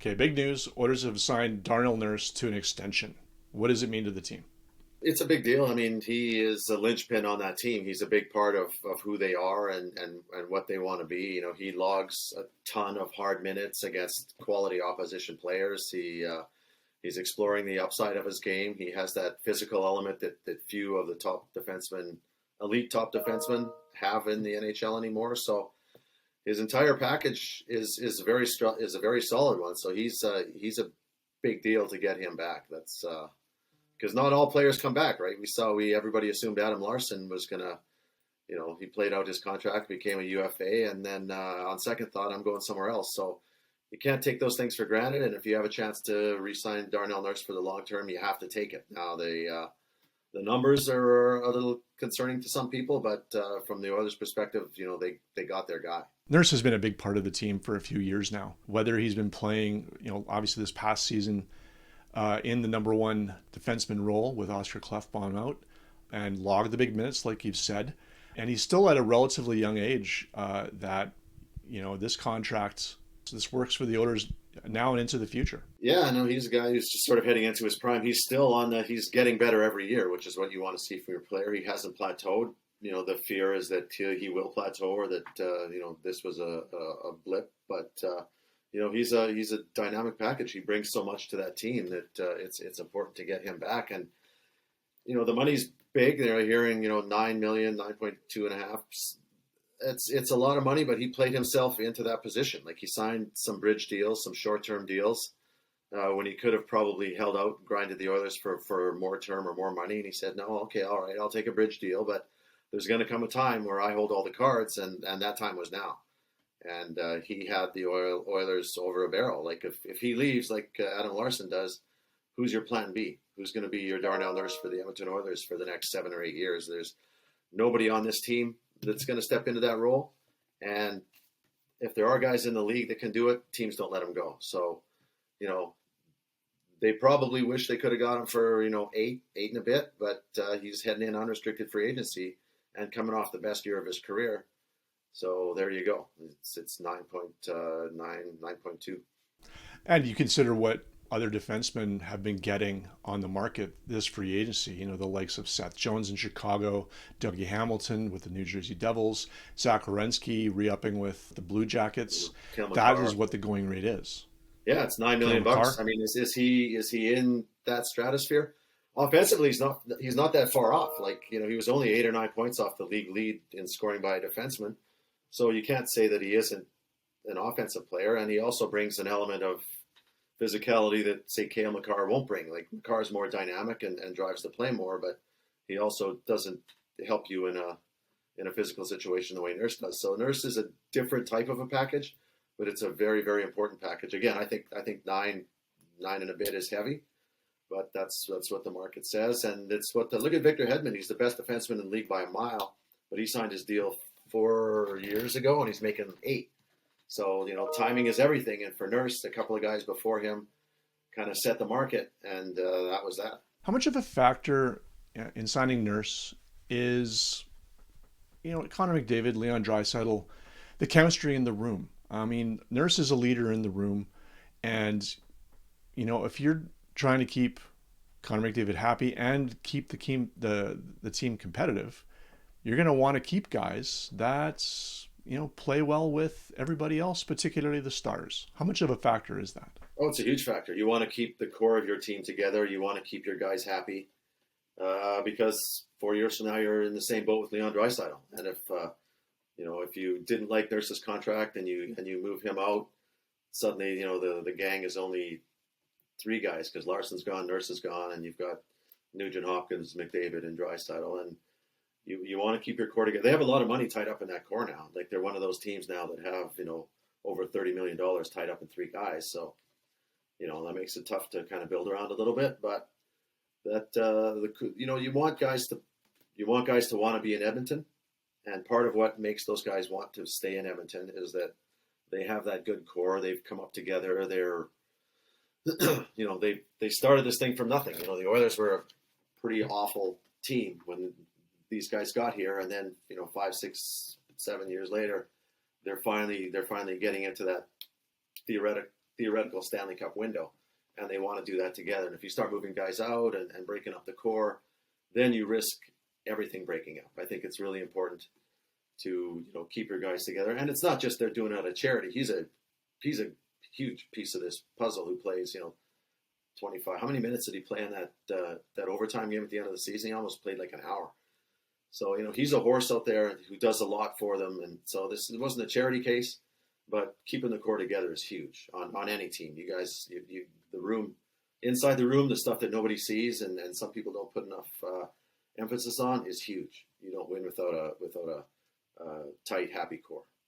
Okay, big news. Oilers have signed Darnell Nurse to an extension. What does it mean to the team? It's a big deal. I mean, he is a linchpin on that team. He's a big part of who they are and what they want to be. He logs a ton of hard minutes against quality opposition players. He's exploring the upside of his game. He has that physical element that few of the elite top defensemen have in the NHL anymore. So his entire package is a very solid one. So he's a big deal to get him back. That's because not all players come back, right? Everybody assumed Adam Larson was gonna, he played out his contract, became a UFA, and then on second thought, I'm going somewhere else. So you can't take those things for granted. And if you have a chance to re-sign Darnell Nurse for the long term, you have to take it. Now the numbers are a little concerning to some people, but from the Oilers' perspective, they got their guy. Nurse has been a big part of the team for a few years now. Whether he's been playing, obviously this past season in the number one defenseman role with Oscar Klefbom out and logged the big minutes, like you've said. And he's still at a relatively young age that, this contract, this works for the Oilers now and into the future. Yeah, no, he's a guy who's just sort of heading into his prime. He's still he's getting better every year, which is what you want to see from your player. He hasn't plateaued. The fear is that he will plateau or that, this was a blip. But, he's a dynamic package. He brings so much to that team that it's important to get him back. And, the money's big. They're hearing, 9 million, 9.2 and a half. It's a lot of money, but he played himself into that position. Like he signed some bridge deals, some short-term deals when he could have probably held out and grinded the Oilers for more term or more money. And he said, no, okay, all right, I'll take a bridge deal, but there's going to come a time where I hold all the cards, and that time was now. And he had the Oilers over a barrel. Like if he leaves like Adam Larson does, who's your plan B? Who's going to be your Darnell Nurse for the Edmonton Oilers for the next 7 or 8 years? There's nobody on this team that's going to step into that role. And if there are guys in the league that can do it, teams don't let them go. So, they probably wish they could have got him for, 8 and a bit, but he's heading in unrestricted free agency and coming off the best year of his career. So there you go. It's 9.9, 9.2. And you consider what other defensemen have been getting on the market this free agency, the likes of Seth Jones in Chicago, Dougie Hamilton with the New Jersey Devils, Zach Werenski re-upping with the Blue Jackets. That is what the going rate is. Yeah, it's $9 million bucks. I mean, is he in that stratosphere? Offensively, he's not that far off. Like, he was only 8 or 9 points off the league lead in scoring by a defenseman. So you can't say that he isn't an offensive player. And he also brings an element of physicality that, say, Cale Makar won't bring. Like, Makar's more dynamic and drives the play more, but he also doesn't help you in a physical situation the way Nurse does. So Nurse is a different type of a package, but it's a very, very important package. Again, I think 9 and a bit is heavy, but that's what the market says. And it's look at Victor Hedman. He's the best defenseman in the league by a mile, but he signed his deal 4 years ago and he's making 8. So, timing is everything. And for Nurse, a couple of guys before him kind of set the market, and that was that. How much of a factor in signing Nurse is, Connor McDavid, Leon Draisaitl, the chemistry in the room? I mean, Nurse is a leader in the room. And, if you're trying to keep Connor McDavid happy and keep the team competitive, you're going to want to keep guys that play well with everybody else, particularly the stars. How much of a factor is that? Oh, it's a huge factor. You want to keep the core of your team together. You want to keep your guys happy because 4 years from now you're in the same boat with Leon Draisaitl. And if you didn't like Nurse's contract and you move him out, suddenly the gang is only 3 guys because Larson's gone, Nurse is gone, and you've got Nugent Hopkins, McDavid, and Draisaitl. And you want to keep your core together. They have a lot of money tied up in that core now. Like they're one of those teams now that have, over $30 million tied up in 3 guys. So, that makes it tough to kind of build around a little bit. But that, you want guys to want to be in Edmonton. And part of what makes those guys want to stay in Edmonton is that they have that good core. They've come up together. They're, they started this thing from nothing. The Oilers were a pretty awful team when these guys got here, and then 5, 6, 7 years later, they're finally getting into that theoretical Stanley Cup window, and they want to do that together. And if you start moving guys out and breaking up the core, then you risk everything breaking up. I think it's really important to keep your guys together. And it's not just they're doing it out of charity. He's a huge piece of this puzzle who plays 25. How many minutes did he play in that overtime game at the end of the season? He almost played like an hour. So he's a horse out there who does a lot for them. And so this wasn't a charity case, but keeping the core together is huge on any team. You guys, the room inside the room, the stuff that nobody sees and some people don't put enough emphasis on is huge. You don't win without a tight, happy core.